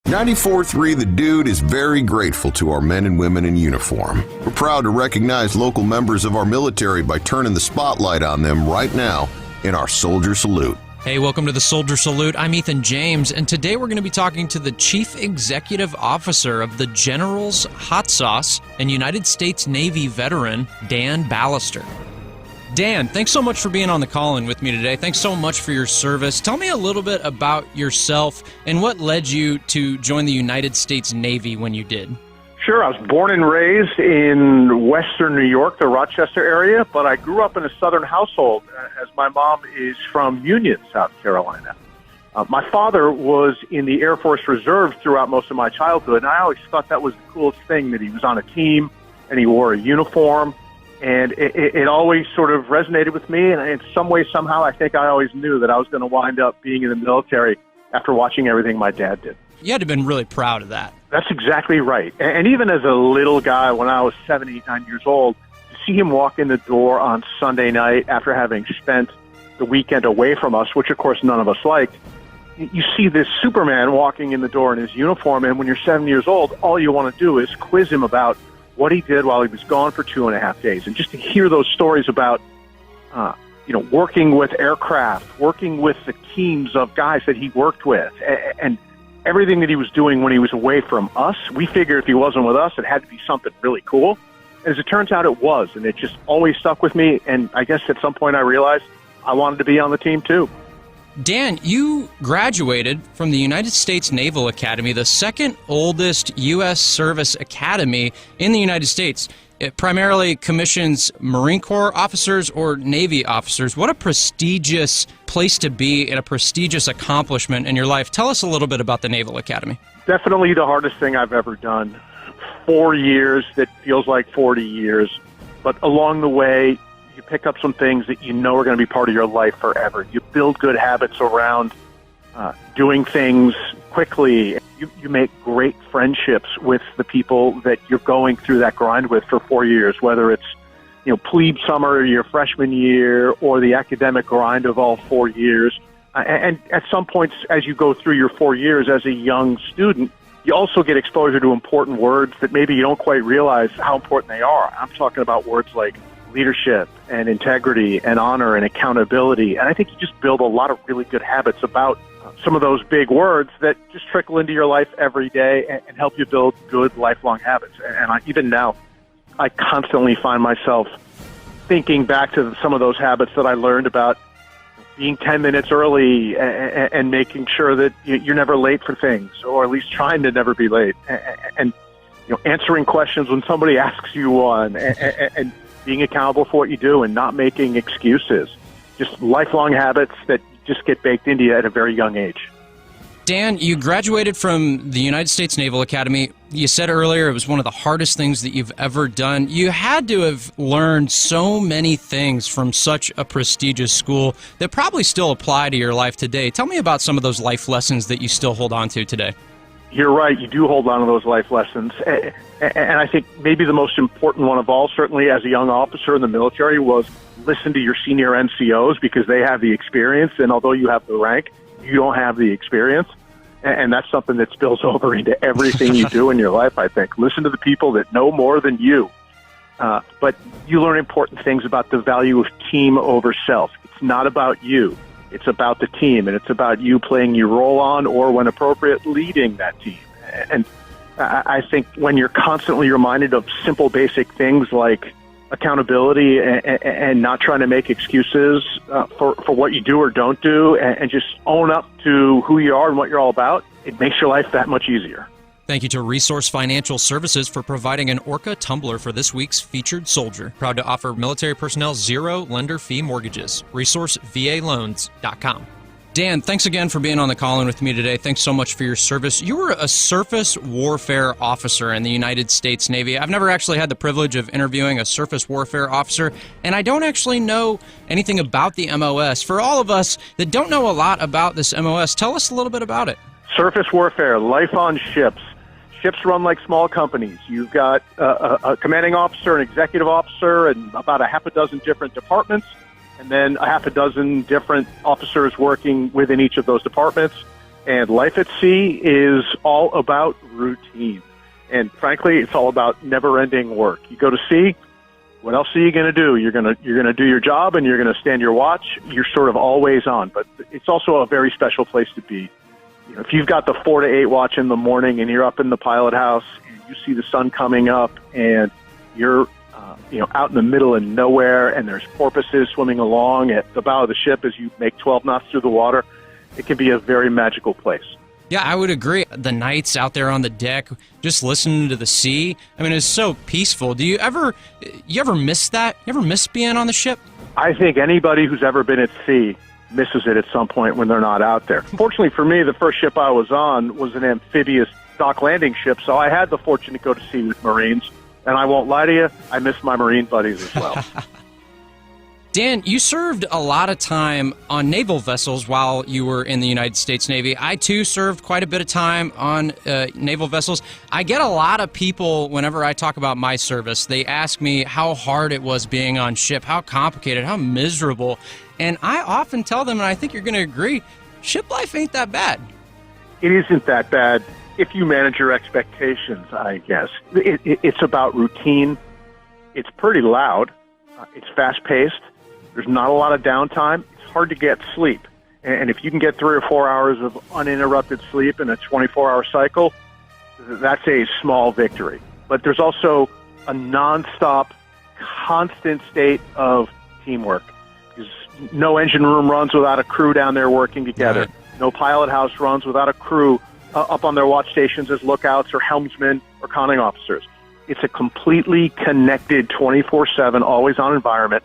94.3 The Dude is very grateful to our men and women in uniform. We're proud to recognize local members of our military by turning the spotlight on them right now in our Soldier Salute. Hey, welcome to the Soldier Salute. I'm Ethan James, and today we're going to be talking to the Chief Executive Officer of the General's Hot Sauce and United States Navy veteran, Dan Ballister. Dan, thanks so much for being on the call-in with me today. Thanks so much for your service. Tell me a little bit about yourself and what led you to join the United States Navy when you did. Sure. I was born and raised in western New York, the Rochester area, but I grew up in a southern household as my mom is from Union, South Carolina. My father was in the Air Force Reserve throughout most of my childhood, and I always thought that was the coolest thing, that he was on a team and he wore a uniform. And it always sort of resonated with me, and in some way, somehow, I think I always knew that I was going to wind up being in the military after watching everything my dad did. You had to have been really proud of that. That's exactly right. And even as a little guy, when I was 7, 8, 9 years old, to see him walk in the door on Sunday night after having spent the weekend away from us, which, of course, none of us liked, you see this Superman walking in the door in his uniform, and when you're 7 years old, all you want to do is quiz him about what he did while he was gone for 2.5 days. And just to hear those stories about, working with aircraft, working with the teams of guys that he worked with, and everything that he was doing when he was away from us, we figured if he wasn't with us, it had to be something really cool. As it turns out, it was, and it just always stuck with me. And I guess at some point I realized I wanted to be on the team too. Dan, you graduated from the United States Naval Academy, the second oldest U.S. service academy in the United States. It primarily commissions Marine Corps officers or Navy officers. What a prestigious place to be and a prestigious accomplishment in your life. Tell us a little bit about the Naval Academy. Definitely the hardest thing I've ever done. 4 years that feels like 40 years. But along the way, you pick up some things that you know are going to be part of your life forever. You build good habits around doing things quickly. You make great friendships with the people that you're going through that grind with for 4 years, whether it's plebe summer, your freshman year, or the academic grind of all 4 years. And at some points, as you go through your 4 years as a young student, you also get exposure to important words that maybe you don't quite realize how important they are. I'm talking about words like leadership and integrity and honor and accountability. And I think you just build a lot of really good habits about some of those big words that just trickle into your life every day and help you build good lifelong habits. And even now, I constantly find myself thinking back to some of those habits that I learned about being 10 minutes early and making sure that you're never late for things, or at least trying to never be late, and answering questions when somebody asks you one, and being accountable for what you do and not making excuses. Just lifelong habits that just get baked into you at a very young age. Dan, you graduated from the United States Naval Academy. You said earlier it was one of the hardest things that you've ever done. You had to have learned so many things from such a prestigious school that probably still apply to your life today. Tell me about some of those life lessons that you still hold on to today. You're right. You do hold on to those life lessons. And I think maybe the most important one of all, certainly as a young officer in the military, was listen to your senior NCOs, because they have the experience. And although you have the rank, you don't have the experience. And that's something that spills over into everything you do in your life, I think. Listen to the people that know more than you. But you learn important things about the value of team over self. It's not about you. It's about the team, and it's about you playing your role on, or when appropriate, leading that team. And I think when you're constantly reminded of simple, basic things like accountability and not trying to make excuses for what you do or don't do, and just own up to who you are and what you're all about, it makes your life that much easier. Thank you to Resource Financial Services for providing an Orca tumbler for this week's featured soldier. Proud to offer military personnel zero lender fee mortgages. ResourceVALoans.com. Dan, thanks again for being on the call-in with me today. Thanks so much for your service. You were a surface warfare officer in the United States Navy. I've never actually had the privilege of interviewing a surface warfare officer, and I don't actually know anything about the MOS. For all of us that don't know a lot about this MOS, tell us a little bit about it. Surface warfare, life on ships. Ships run like small companies. You've got a commanding officer, an executive officer, and about a half a dozen different departments, and then a half a dozen different officers working within each of those departments. And life at sea is all about routine. And frankly, it's all about never-ending work. You go to sea, what else are you going to do? You're going to do your job, and you're going to stand your watch. You're sort of always on. But it's also a very special place to be. You know, if you've got the 4 to 8 watch in the morning, and you're up in the pilot house, and you see the sun coming up, and you're out in the middle of nowhere, and there's porpoises swimming along at the bow of the ship as you make 12 knots through the water, it can be a very magical place. Yeah, I would agree. The nights out there on the deck, just listening to the sea, I mean, it's so peaceful. Do you ever miss that? You ever miss being on the ship? I think anybody who's ever been at sea misses it at some point when they're not out there. Fortunately for me, the first ship I was on was an amphibious dock landing ship, so I had the fortune to go to sea with Marines. And I won't lie to you, I miss my Marine buddies as well. Dan, you served a lot of time on naval vessels while you were in the United States Navy. I, too, served quite a bit of time on naval vessels. I get a lot of people, whenever I talk about my service, they ask me how hard it was being on ship, how complicated, how miserable. And I often tell them, and I think you're going to agree, ship life ain't that bad. It isn't that bad if you manage your expectations, I guess. It's about routine. It's pretty loud. It's fast-paced. There's not a lot of downtime. It's hard to get sleep. And if you can get 3 or 4 hours of uninterrupted sleep in a 24-hour cycle, that's a small victory. But there's also a nonstop, constant state of teamwork. Because no engine room runs without a crew down there working together. Right. No pilot house runs without a crew up on their watch stations as lookouts or helmsmen or conning officers. It's a completely connected 24/7, always-on environment.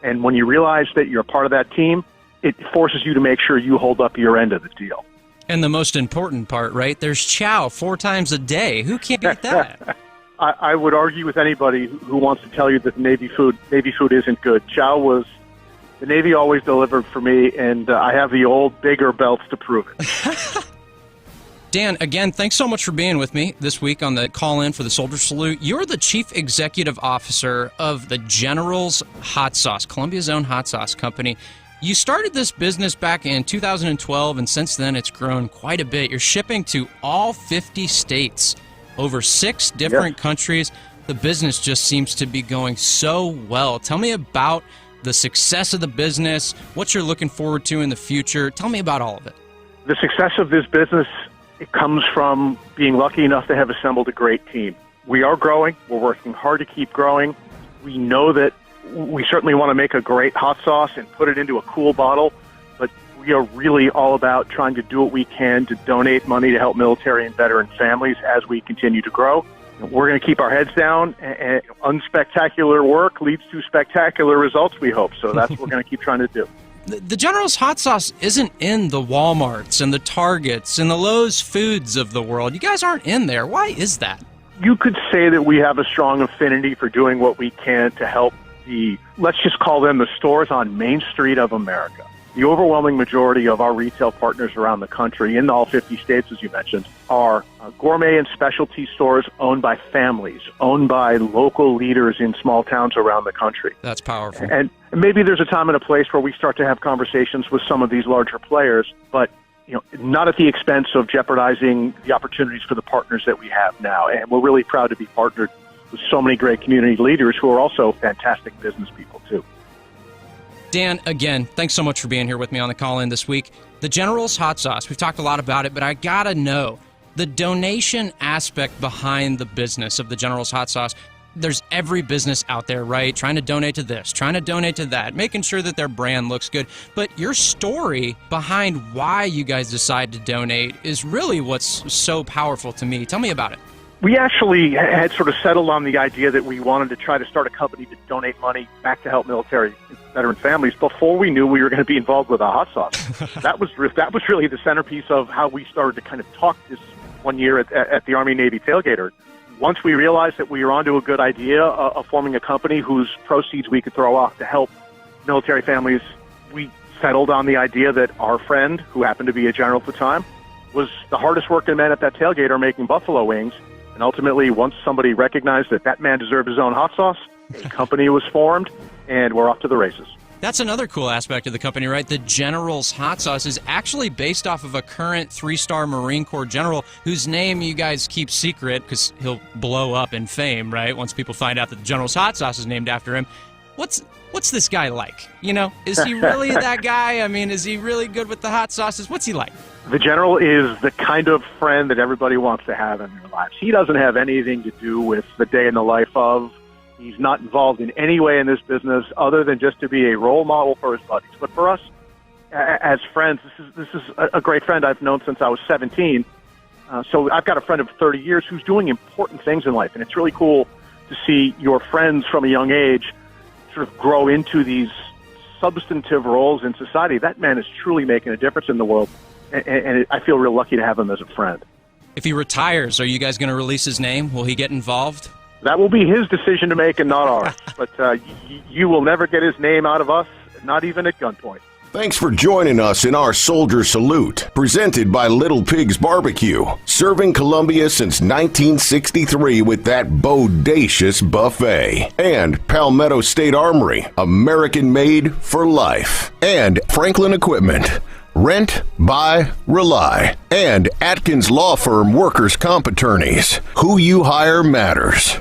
And when you realize that you're a part of that team, it forces you to make sure you hold up your end of the deal. And the most important part, right? There's chow 4 times a day. Who can't beat that? I would argue with anybody who wants to tell you that Navy food isn't good. Chow was, the Navy always delivered for me, and I have the old, bigger belts to prove it. Dan, again, thanks so much for being with me this week on the call-in for the Soldier Salute. You're the Chief Executive Officer of the General's Hot Sauce, Columbia's own hot sauce company. You started this business back in 2012, and since then it's grown quite a bit. You're shipping to all 50 states, over 6 different countries. The business just seems to be going so well. Tell me about the success of the business, what you're looking forward to in the future. Tell me about all of it. The success of this business, it comes from being lucky enough to have assembled a great team. We are growing. We're working hard to keep growing. We know that we certainly want to make a great hot sauce and put it into a cool bottle, but we are really all about trying to do what we can to donate money to help military and veteran families as we continue to grow. We're going to keep our heads down, and unspectacular work leads to spectacular results, we hope. So that's what we're going to keep trying to do. The General's Hot Sauce isn't in the Walmarts and the Targets and the Lowe's Foods of the world. You guys aren't in there. Why is that? You could say that we have a strong affinity for doing what we can to help let's just call them the stores on Main Street of America. The overwhelming majority of our retail partners around the country, in all 50 states, as you mentioned, are gourmet and specialty stores owned by families, owned by local leaders in small towns around the country. That's powerful. And maybe there's a time and a place where we start to have conversations with some of these larger players, but not at the expense of jeopardizing the opportunities for the partners that we have now. And we're really proud to be partnered with so many great community leaders who are also fantastic business people, too. Dan, again, thanks so much for being here with me on the call-in this week. The General's Hot Sauce, we've talked a lot about it, but I gotta know the donation aspect behind the business of the General's Hot Sauce. There's every business out there, right? Trying to donate to this, trying to donate to that, making sure that their brand looks good. But your story behind why you guys decide to donate is really what's so powerful to me. Tell me about it. We actually had sort of settled on the idea that we wanted to try to start a company to donate money back to help military and veteran families before we knew we were going to be involved with a hot sauce. That was really the centerpiece of how we started to kind of talk this one year at the Army-Navy Tailgater. Once we realized that we were onto a good idea of forming a company whose proceeds we could throw off to help military families, we settled on the idea that our friend, who happened to be a general at the time, was the hardest working man at that tailgater making buffalo wings. And ultimately, once somebody recognized that man deserved his own hot sauce, a company was formed, and we're off to the races. That's another cool aspect of the company, right? The General's Hot Sauce is actually based off of a current 3-star Marine Corps general whose name you guys keep secret because he'll blow up in fame, right? Once people find out that the General's Hot Sauce is named after him. What's this guy like? You know, is he really that guy? I mean, is he really good with the hot sauces? What's he like? The General is the kind of friend that everybody wants to have in their lives. He doesn't have anything to do with the day in the life of. He's not involved in any way in this business other than just to be a role model for his buddies. But for us, as friends, this is a great friend I've known since I was 17. So I've got a friend of 30 years who's doing important things in life, and it's really cool to see your friends from a young age sort of grow into these substantive roles in society. That man is truly making a difference in the world, and I feel real lucky to have him as a friend. If he retires, are you guys going to release his name? Will he get involved? That will be his decision to make and not ours. But you will never get his name out of us, not even at gunpoint. Thanks for joining us in our Soldier Salute, presented by Little Pig's Barbecue, serving Columbia since 1963 with that bodacious buffet. And Palmetto State Armory, American made for life. And Franklin Equipment, rent, buy, rely. And Atkins Law Firm Workers' Comp Attorneys, who you hire matters.